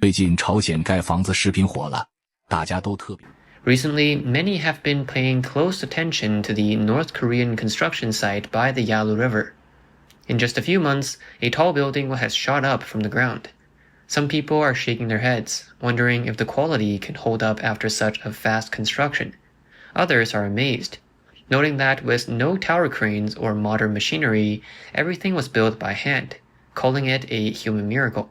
最近朝鲜盖房子视频火了，大家都特别。Recently, many have been paying close attention to the North Korean construction site by the Yalu River. In just a few months, a tall building has shot up from the ground. Some people are shaking their heads, wondering if the quality can hold up after such a fast construction. Others are amazed, noting that with no tower cranes or modern machinery, everything was built by hand, calling it a human miracle.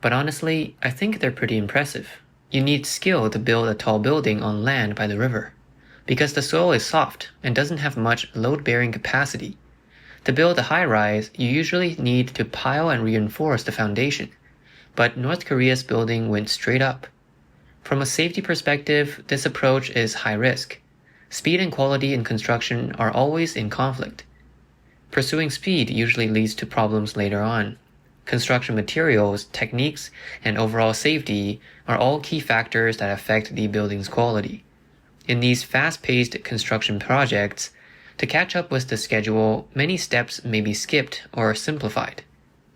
But honestly, I think they're pretty impressive. You need skill to build a tall building on land by the river, because the soil is soft and doesn't have much load-bearing capacity. To build a high-rise, you usually need to pile and reinforce the foundation, but North Korea's building went straight up. From a safety perspective, this approach is high risk. Speed and quality in construction are always in conflict. Pursuing speed usually leads to problems later on. Construction materials, techniques, and overall safety are all key factors that affect the building's quality. In these fast-paced construction projects, to catch up with the schedule, many steps may be skipped or simplified.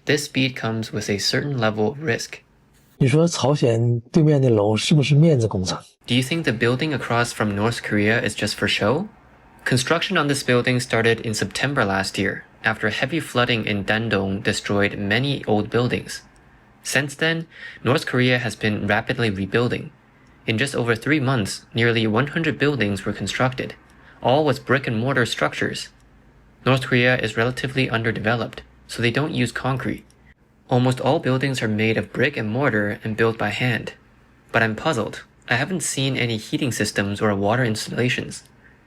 This speed comes with a certain level of risk. 你说朝鲜对面的楼是不是面子工程？ Do you think the building across from North Korea is just for show? Construction on this building started in September last year, after heavy flooding in Dandong destroyed many old buildings. Since then, North Korea has been rapidly rebuilding. In just over 3 months, nearly 100 buildings were constructed, all with brick and mortar structures. North Korea is relatively underdeveloped, so they don't use concrete. Almost all buildings are made of brick and mortar and built by hand. But I'm puzzled. I haven't seen any heating systems or water installations.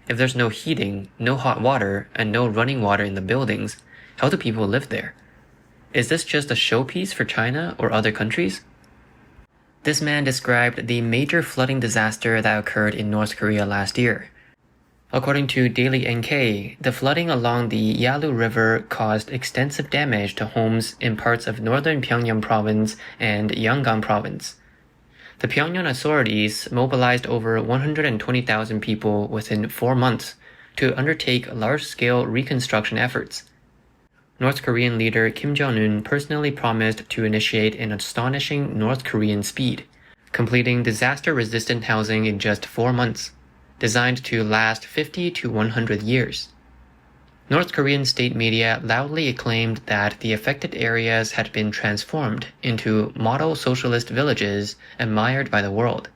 If there's no heating, no hot water, and no running water in the buildings, how do people live there? Is this just a showpiece for China or other countries? This man described the major flooding disaster that occurred in North Korea last year. According to Daily NK, the flooding along the Yalu River caused extensive damage to homes in parts of northern Pyongyang province and Ryanggang province. The Pyongyang authorities mobilized over 120,000 people within 4 months to undertake large-scale reconstruction efforts. North Korean leader Kim Jong Un personally promised to initiate an astonishing North Korean speed, completing disaster-resistant housing in just 4 months, designed to last 50 to 100 years. North Korean state media loudly acclaimed that the affected areas had been transformed into model socialist villages admired by the world.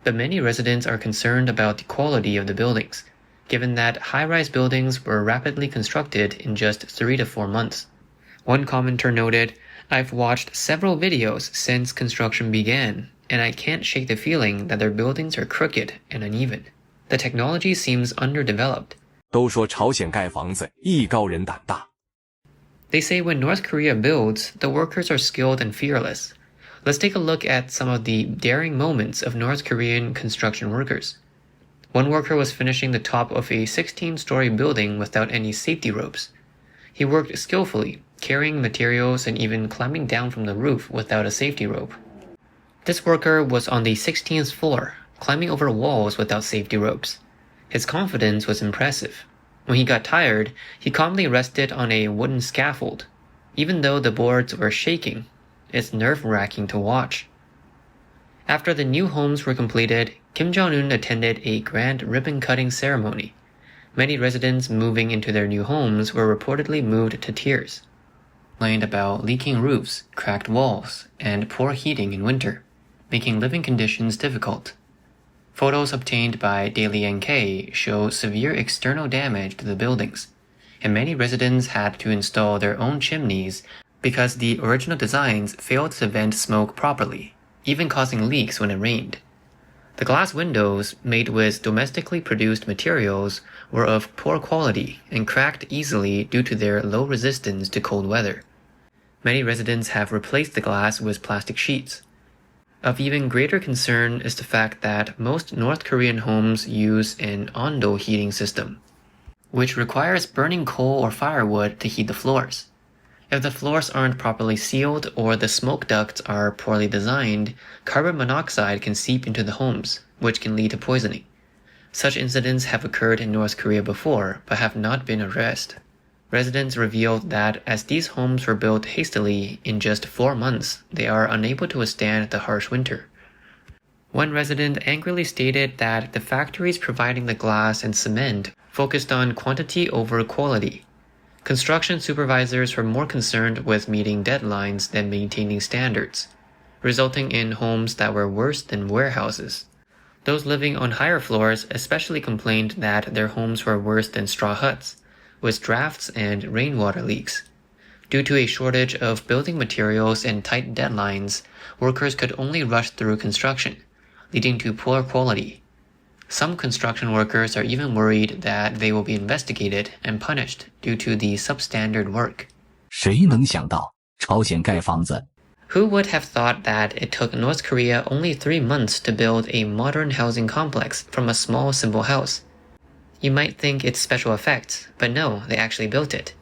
But many residents are concerned about the quality of the buildings, given that high-rise buildings were rapidly constructed in just 3 to 4 months. One commenter noted, "I've watched several videos since construction began, and I can't shake the feeling that their buildings are crooked and uneven. The technology seems underdeveloped." 都说朝鲜盖房子艺高人胆大。 They say when North Korea builds, the workers are skilled and fearless. Let's take a look at some of the daring moments of North Korean construction workers. One worker was finishing the top of a 16-story building without any safety ropes. He worked skillfully, carrying materials and even climbing down from the roof without a safety rope. This worker was on the 16th floor, climbing over walls without safety ropes. His confidence was impressive. When he got tired, he calmly rested on a wooden scaffold. Even though the boards were shaking, it's nerve-wracking to watch. After the new homes were completed, Kim Jong Un attended a grand ribbon-cutting ceremony. Many residents moving into their new homes were reportedly moved to tears, complained about leaking roofs, cracked walls, and poor heating in winter, making living conditions difficult. Photos obtained by Daily NK show severe external damage to the buildings, and many residents had to install their own chimneys because the original designs failed to vent smoke properly, even causing leaks when it rained. The glass windows, made with domestically produced materials, were of poor quality and cracked easily due to their low resistance to cold weather. Many residents have replaced the glass with plastic sheets. Of even greater concern is the fact that most North Korean homes use an ondo heating system, which requires burning coal or firewood to heat the floors. If the floors aren't properly sealed or the smoke ducts are poorly designed, carbon monoxide can seep into the homes, which can lead to poisoning. Such incidents have occurred in North Korea before, but have not been addressed. Residents revealed that as these homes were built hastily in just 4 months, they are unable to withstand the harsh winter. One resident angrily stated that the factories providing the glass and cement focused on quantity over quality. Construction supervisors were more concerned with meeting deadlines than maintaining standards, resulting in homes that were worse than warehouses. Those living on higher floors especially complained that their homes were worse than straw huts, with drafts and rainwater leaks. Due to a shortage of building materials and tight deadlines, workers could only rush through construction, leading to poor quality. Some construction workers are even worried that they will be investigated and punished due to the substandard work. 谁能想到朝鲜盖房子 Who would have thought that it took North Korea only 3 months to build a modern housing complex from a small simple house? You might think it's special effects, but no, they actually built it.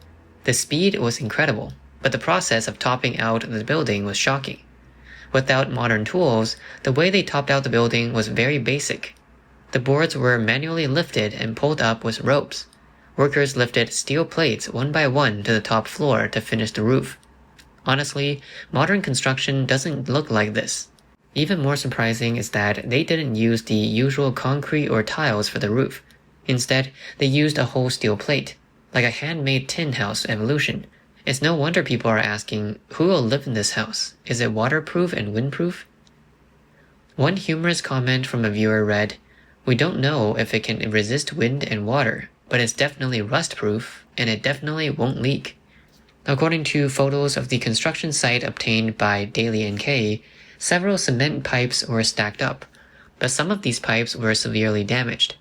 The speed was incredible, but the process of topping out the building was shocking. Without modern tools, the way they topped out the building was very basic. The boards were manually lifted and pulled up with ropes. Workers lifted steel plates one by one to the top floor to finish the roof. Honestly, modern construction doesn't look like this. Even more surprising is that they didn't use the usual concrete or tiles for the roof. Instead, they used a whole steel plate, like a handmade tin house evolution. It's no wonder people are asking, who will live in this house? Is it waterproof and windproof? One humorous comment from a viewer read, "We don't know if it can resist wind and water, but it's definitely rust-proof, and it definitely won't leak." According to photos of the construction site obtained by Daily NK, several cement pipes were stacked up, but some of these pipes were severely damaged.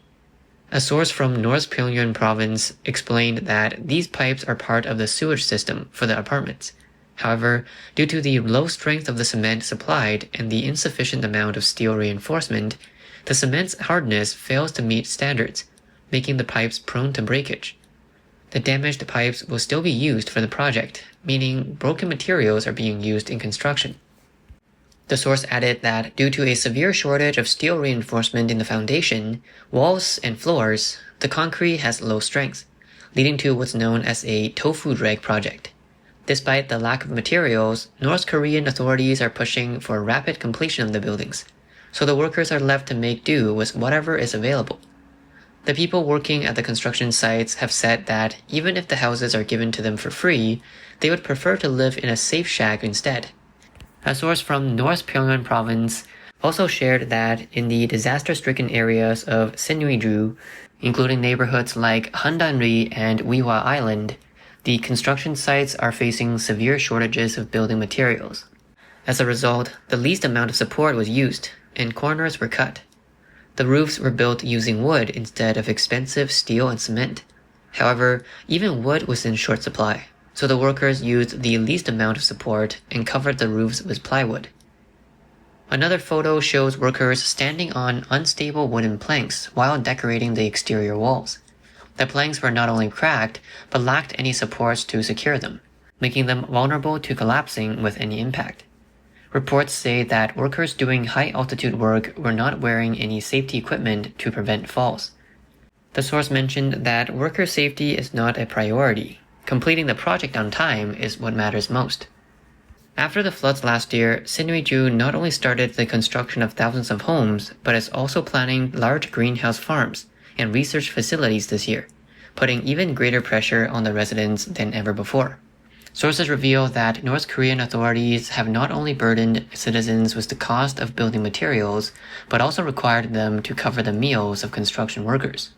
A source from North Pyongyang province explained that these pipes are part of the sewage system for the apartments. However, due to the low strength of the cement supplied and the insufficient amount of steel reinforcement, the cement's hardness fails to meet standards, making the pipes prone to breakage. The damaged pipes will still be used for the project, meaning broken materials are being used in construction. The source added that due to a severe shortage of steel reinforcement in the foundation, walls, and floors, the concrete has low strength, leading to what's known as a Tofu-Dreg project. Despite the lack of materials, North Korean authorities are pushing for rapid completion of the buildings, so the workers are left to make do with whatever is available. The people working at the construction sites have said that even if the houses are given to them for free, they would prefer to live in a safe shack instead. A source from North Pyongan province also shared that in the disaster-stricken areas of Sinuiju, including neighborhoods like Handanri and Wiwa Island, the construction sites are facing severe shortages of building materials. As a result, the least amount of support was used, and corners were cut. The roofs were built using wood instead of expensive steel and cement. However, even wood was in short supply, so the workers used the least amount of support and covered the roofs with plywood. Another photo shows workers standing on unstable wooden planks while decorating the exterior walls. The planks were not only cracked, but lacked any supports to secure them, making them vulnerable to collapsing with any impact. Reports say that workers doing high-altitude work were not wearing any safety equipment to prevent falls. The source mentioned that worker safety is not a priority. Completing the project on time is what matters most. After the floods last year, Sinuiju not only started the construction of thousands of homes, but is also planning large greenhouse farms and research facilities this year, putting even greater pressure on the residents than ever before. Sources reveal that North Korean authorities have not only burdened citizens with the cost of building materials, but also required them to cover the meals of construction workers.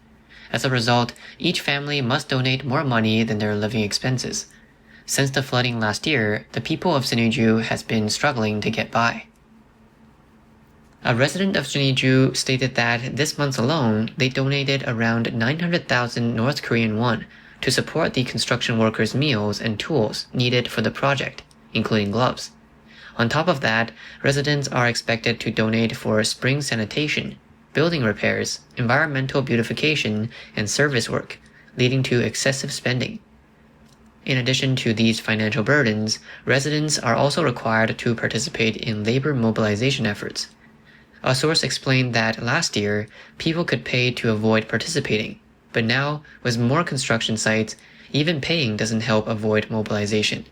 As a result, each family must donate more money than their living expenses. Since the flooding last year, the people of Sinuiju has been struggling to get by. A resident of Sinuiju stated that this month alone, they donated around 900,000 North Korean won to support the construction workers' meals and tools needed for the project, including gloves. On top of that, residents are expected to donate for spring sanitation, building repairs, environmental beautification, and service work, leading to excessive spending. In addition to these financial burdens, residents are also required to participate in labor mobilization efforts. A source explained that last year, people could pay to avoid participating, but now, with more construction sites, Even paying doesn't help avoid mobilization.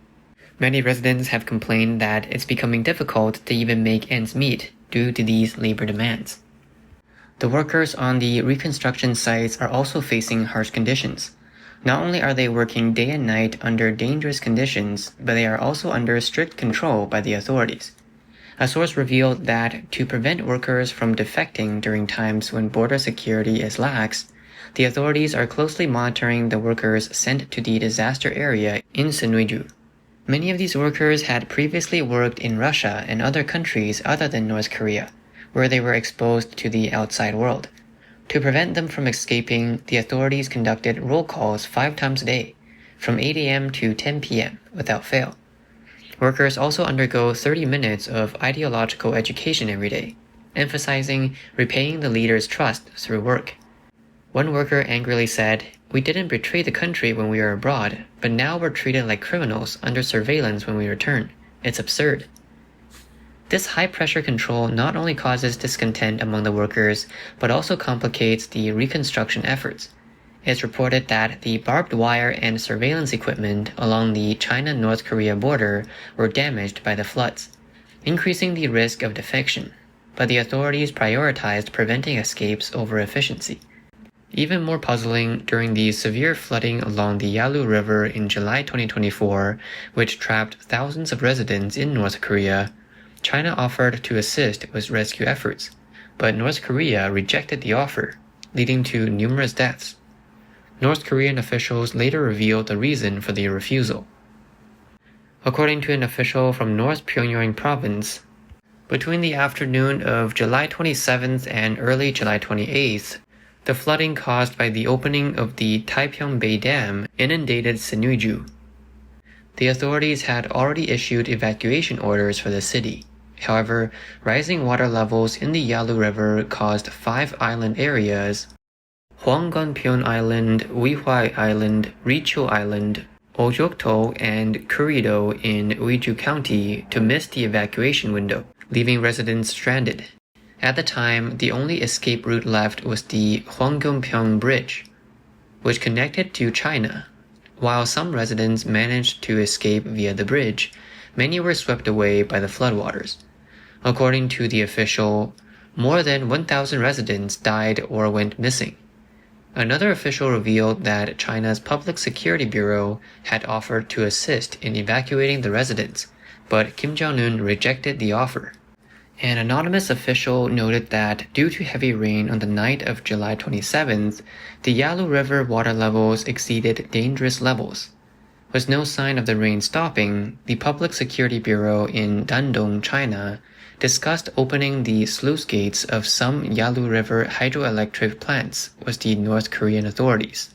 Many residents have complained that it's becoming difficult to even make ends meet due to these labor demands. The workers on the reconstruction sites are also facing harsh conditions. Not only are they working day and night under dangerous conditions, but they are also under strict control by the authorities. A source revealed that to prevent workers from defecting during times when border security is lax, the authorities are closely monitoring the workers sent to the disaster area in Sinuiju. Many of these workers had previously worked in Russia and other countries other than North Korea, where they were exposed to the outside world. To prevent them from escaping, the authorities conducted roll calls 5 times a day, from 8 a.m. to 10 p.m. without fail. Workers also undergo 30 minutes of ideological education every day, emphasizing repaying the leader's trust through work. One worker angrily said, "We didn't betray the country when we were abroad, but now we're treated like criminals under surveillance when we return. It's absurd." This high-pressure control not only causes discontent among the workers, but also complicates the reconstruction efforts. It's reported that the barbed wire and surveillance equipment along the China-North Korea border were damaged by the floods, increasing the risk of defection, but the authorities prioritized preventing escapes over efficiency. Even more puzzling, during the severe flooding along the Yalu River in July 2024, which trapped thousands of residents in North Korea, China offered to assist with rescue efforts, but North Korea rejected the offer, leading to numerous deaths. North Korean officials later revealed the reason for the refusal. According to an official from North Pyongyang province, between the afternoon of July 27th and early July 28th, the flooding caused by the opening of the Taepyeong Bay Dam inundated Sinuiju. The authorities had already issued evacuation orders for the city. However, rising water levels in the Yalu River caused 5 island areas, Hwanggonpyeon Island, Wihwai Island, Richo Island, Ojokto, and Kurido in Uiju County, to miss the evacuation window, leaving residents stranded. At the time, the only escape route left was the Hwanggonpyeong Bridge, which connected to China. While some residents managed to escape via the bridge, many were swept away by the floodwaters. According to the official, more than 1,000 residents died or went missing. Another official revealed that China's Public Security Bureau had offered to assist in evacuating the residents, but Kim Jong Un rejected the offer. An anonymous official noted that due to heavy rain on the night of July 27th, the Yalu River water levels exceeded dangerous levels. With no sign of the rain stopping, the Public Security Bureau in Dandong, China, discussed opening the sluice gates of some Yalu River hydroelectric plants with the North Korean authorities.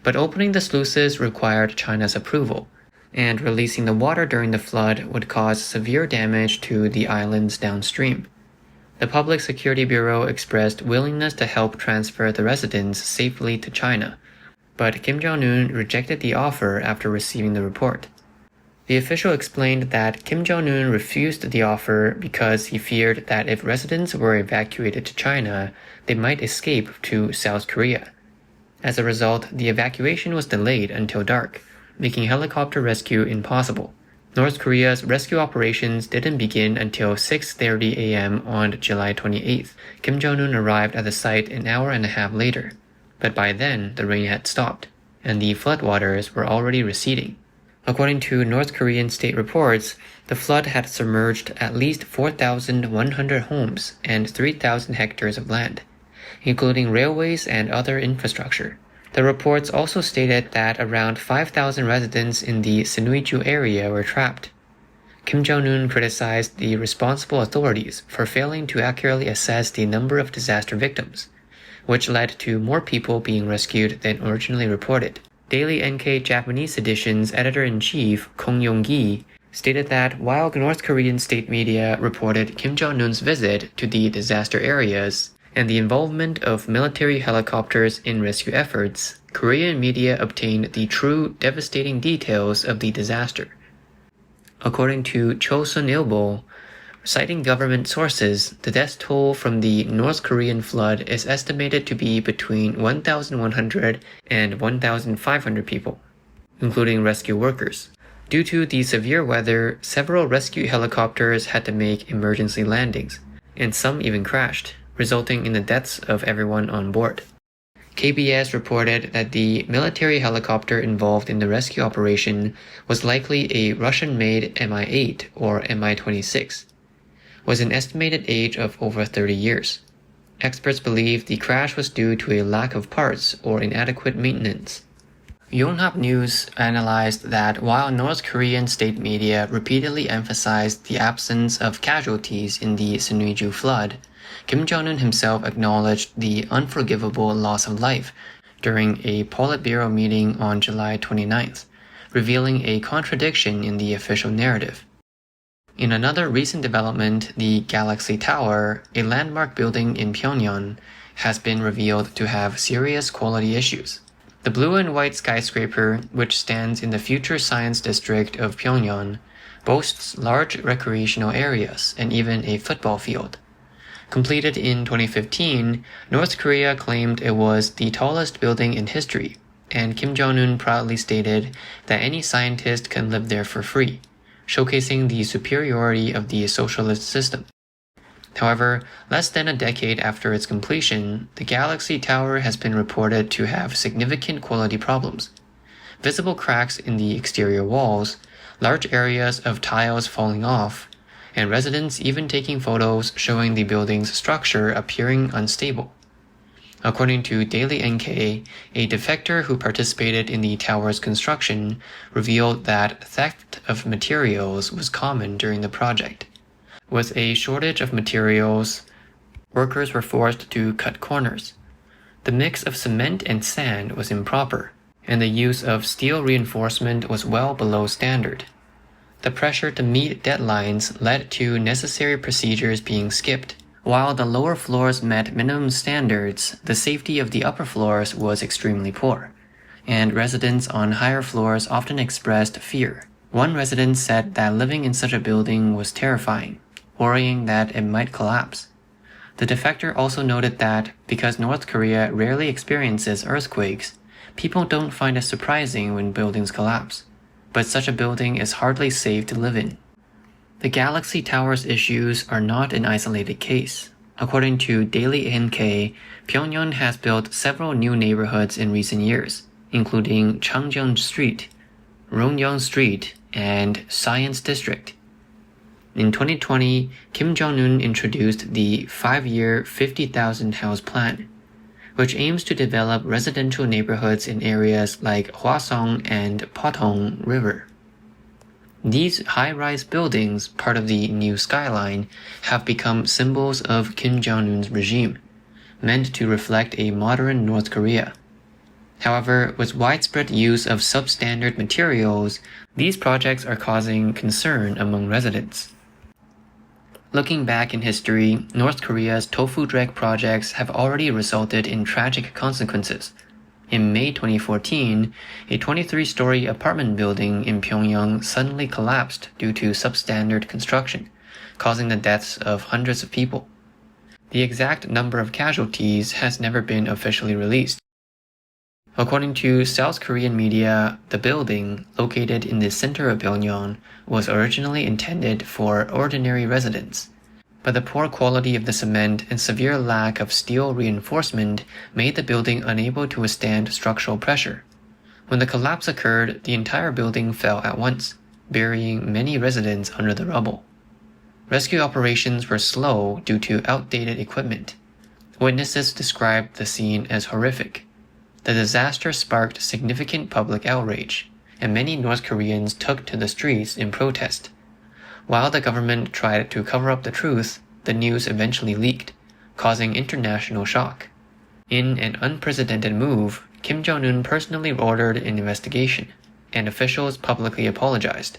But opening the sluices required China's approval, and releasing the water during the flood would cause severe damage to the islands downstream. The Public Security Bureau expressed willingness to help transfer the residents safely to China, but Kim Jong Un rejected the offer after receiving the report. The official explained that Kim Jong Un refused the offer because he feared that if residents were evacuated to China, they might escape to South Korea. As a result, the evacuation was delayed until dark, making helicopter rescue impossible. North Korea's rescue operations didn't begin until 6:30 a.m. on July 28th. Kim Jong Un arrived at the site an hour and a half later, but by then the rain had stopped, and the floodwaters were already receding. According to North Korean state reports, the flood had submerged at least 4,100 homes and 3,000 hectares of land, including railways and other infrastructure. The reports also stated that around 5,000 residents in the Sinuiju area were trapped. Kim Jong Un criticized the responsible authorities for failing to accurately assess the number of disaster victims, which led to more people being rescued than originally reported. Daily NK Japanese edition's editor-in-chief, Kong Yong-gi, stated that while North Korean state media reported Kim Jong Un's visit to the disaster areas and the involvement of military helicopters in rescue efforts, Korean media obtained the true devastating details of the disaster. According to Chosun Ilbo, citing government sources, the death toll from the North Korean flood is estimated to be between 1,100 and 1,500 people. including rescue workers. Due to the severe weather, several rescue helicopters had to make emergency landings, and some even crashed, resulting in the deaths of everyone on board. KBS reported that the military helicopter involved in the rescue operation was likely a Russian-made Mi-8 or Mi-26, was an estimated age of over 30 years. Experts believe the crash was due to a lack of parts or inadequate maintenance. Yonhap News analyzed that while North Korean state media repeatedly emphasized the absence of casualties in the Sinuiju flood, Kim Jong Un himself acknowledged the unforgivable loss of life during a Politburo meeting on July 29th, revealing a contradiction in the official narrative. In another recent development, the Galaxy Tower, a landmark building in Pyongyang, has been revealed to have serious quality issues. The blue and white skyscraper, which stands in the future science district of Pyongyang, boasts large recreational areas and even a football field. Completed in 2015, North Korea claimed it was the tallest building in history, and Kim Jong Un proudly stated that any scientist can live there for free, showcasing the superiority of the socialist system. However, less than a decade after its completion, the Galaxy Tower has been reported to have significant quality problems. Visible cracks in the exterior walls, large areas of tiles falling off, and residents even taking photos showing the building's structure appearing unstable. According to Daily NK, a defector who participated in the tower's construction revealed that theft of materials was common during the project. With a shortage of materials, workers were forced to cut corners. The mix of cement and sand was improper, and the use of steel reinforcement was well below standard. The pressure to meet deadlines led to necessary procedures being skipped. While the lower floors met minimum standards, the safety of the upper floors was extremely poor, and residents on higher floors often expressed fear. One resident said that living in such a building was terrifying, worrying that it might collapse. The defector also noted that because North Korea rarely experiences earthquakes, people don't find it surprising when buildings collapse, but such a building is hardly safe to live in. The Galaxy Tower's issues are not an isolated case. According to Daily NK, Pyongyang has built several new neighborhoods in recent years, including Changjang Street, Ryanggang Street, and Science District. In 2020, Kim Jong Un introduced the 5-year 50,000 house plan, which aims to develop residential neighborhoods in areas like Hwasong and Potong River. These high-rise buildings, part of the new skyline, have become symbols of Kim Jong Un's regime, meant to reflect a modern North Korea. However, with widespread use of substandard materials, these projects are causing concern among residents. Looking back in history, North Korea's Tofu-Dreg projects have already resulted in tragic consequences. In May 2014, a 23-story apartment building in Pyongyang suddenly collapsed due to substandard construction, causing the deaths of hundreds of people. The exact number of casualties has never been officially released. According to South Korean media, the building, located in the center of Pyongyang, was originally intended for ordinary residents, but the poor quality of the cement and severe lack of steel reinforcement made the building unable to withstand structural pressure. When the collapse occurred, the entire building fell at once, burying many residents under the rubble. Rescue operations were slow due to outdated equipment. Witnesses described the scene as horrific. The disaster sparked significant public outrage, and many North Koreans took to the streets in protest. While the government tried to cover up the truth, the news eventually leaked, causing international shock. In an unprecedented move, Kim Jong Un personally ordered an investigation, and officials publicly apologized,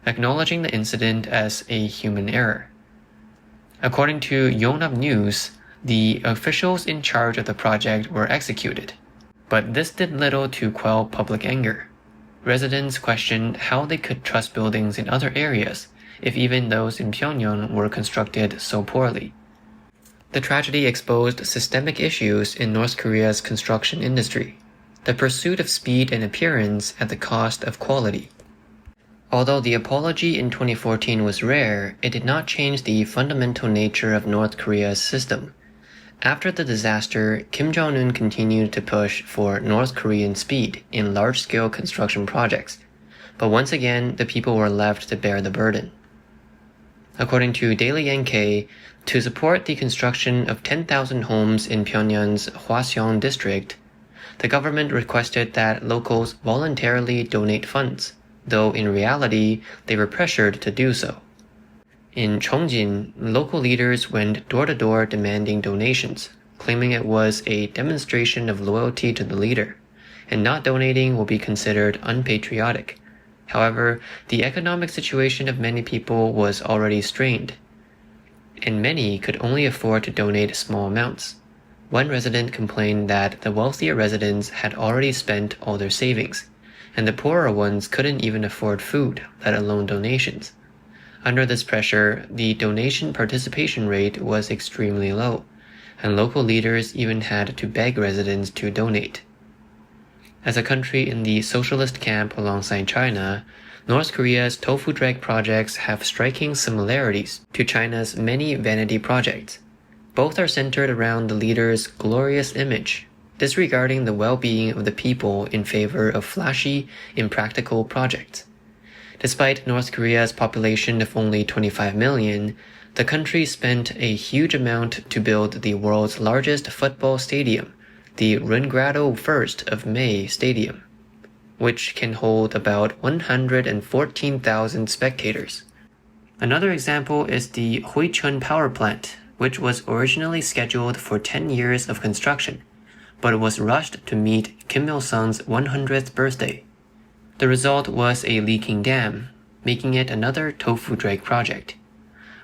acknowledging the incident as a human error. According to Yonhap News, the officials in charge of the project were executed, but this did little to quell public anger. Residents questioned how they could trust buildings in other areas if even those in Pyongyang were constructed so poorly. The tragedy exposed systemic issues in North Korea's construction industry. the pursuit of speed and appearance at the cost of quality. Although the apology in 2014 was rare, it did not change the fundamental nature of North Korea's system. After the disaster, Kim Jong Un continued to push for North Korean speed in large-scale construction projects, but once again, the people were left to bear the burden. According to Daily NK, to support the construction of 10,000 homes in Pyongyang's Hwaseong district, the government requested that locals voluntarily donate funds, though in reality, they were pressured to do so. In Chongjin, local leaders went door-to-door demanding donations, claiming it was a demonstration of loyalty to the leader, and not donating will be considered unpatriotic. However, the economic situation of many people was already strained, and many could only afford to donate small amounts. One resident complained that the wealthier residents had already spent all their savings, and the poorer ones couldn't even afford food, let alone donations. Under this pressure, the donation participation rate was extremely low, and local leaders even had to beg residents to donate. As a country in the socialist camp alongside China, North Korea's Tofu-Dreg projects have striking similarities to China's many vanity projects. Both are centered around the leader's glorious image, disregarding the well-being of the people in favor of flashy, impractical projects. Despite North Korea's population of only 25 million, the country spent a huge amount to build the world's largest football stadium, the Ryanggang 1st of May Stadium, which can hold about 114,000 spectators. Another example is the Huichun power plant, which was originally scheduled for 10 years of construction, but it was rushed to meet Kim Il-sung's 100th birthday. The result was a leaking dam, making it another Tofu-Dreg project.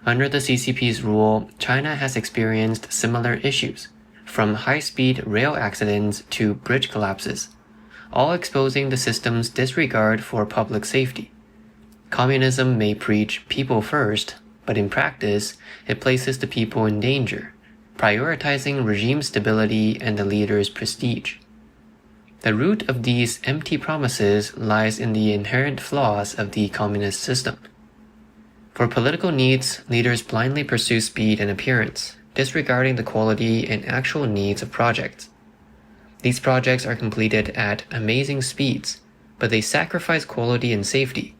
Under the CCP's rule, China has experienced similar issues, from high-speed rail accidents to bridge collapses, all exposing the system's disregard for public safety. Communism may preach people first, but in practice, it places the people in danger, prioritizing regime stability and the leader's prestige. The root of these empty promises lies in the inherent flaws of the communist system. For political needs, leaders blindly pursue speed and appearance, disregarding the quality and actual needs of projects. These projects are completed at amazing speeds, but they sacrifice quality and safety.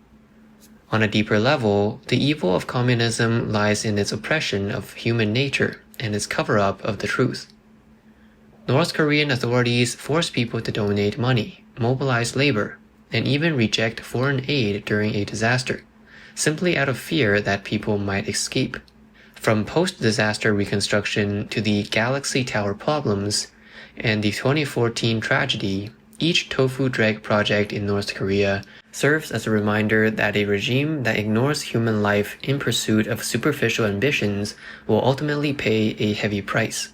On a deeper level, the evil of communism lies in its oppression of human nature and its cover-up of the truth. North Korean authorities force people to donate money, mobilize labor, and even reject foreign aid during a disaster, simply out of fear that people might escape. From post-disaster reconstruction to the Galaxy Tower problems and the 2014 tragedy, each Tofu-Dreg project in North Korea serves as a reminder that a regime that ignores human life in pursuit of superficial ambitions will ultimately pay a heavy price.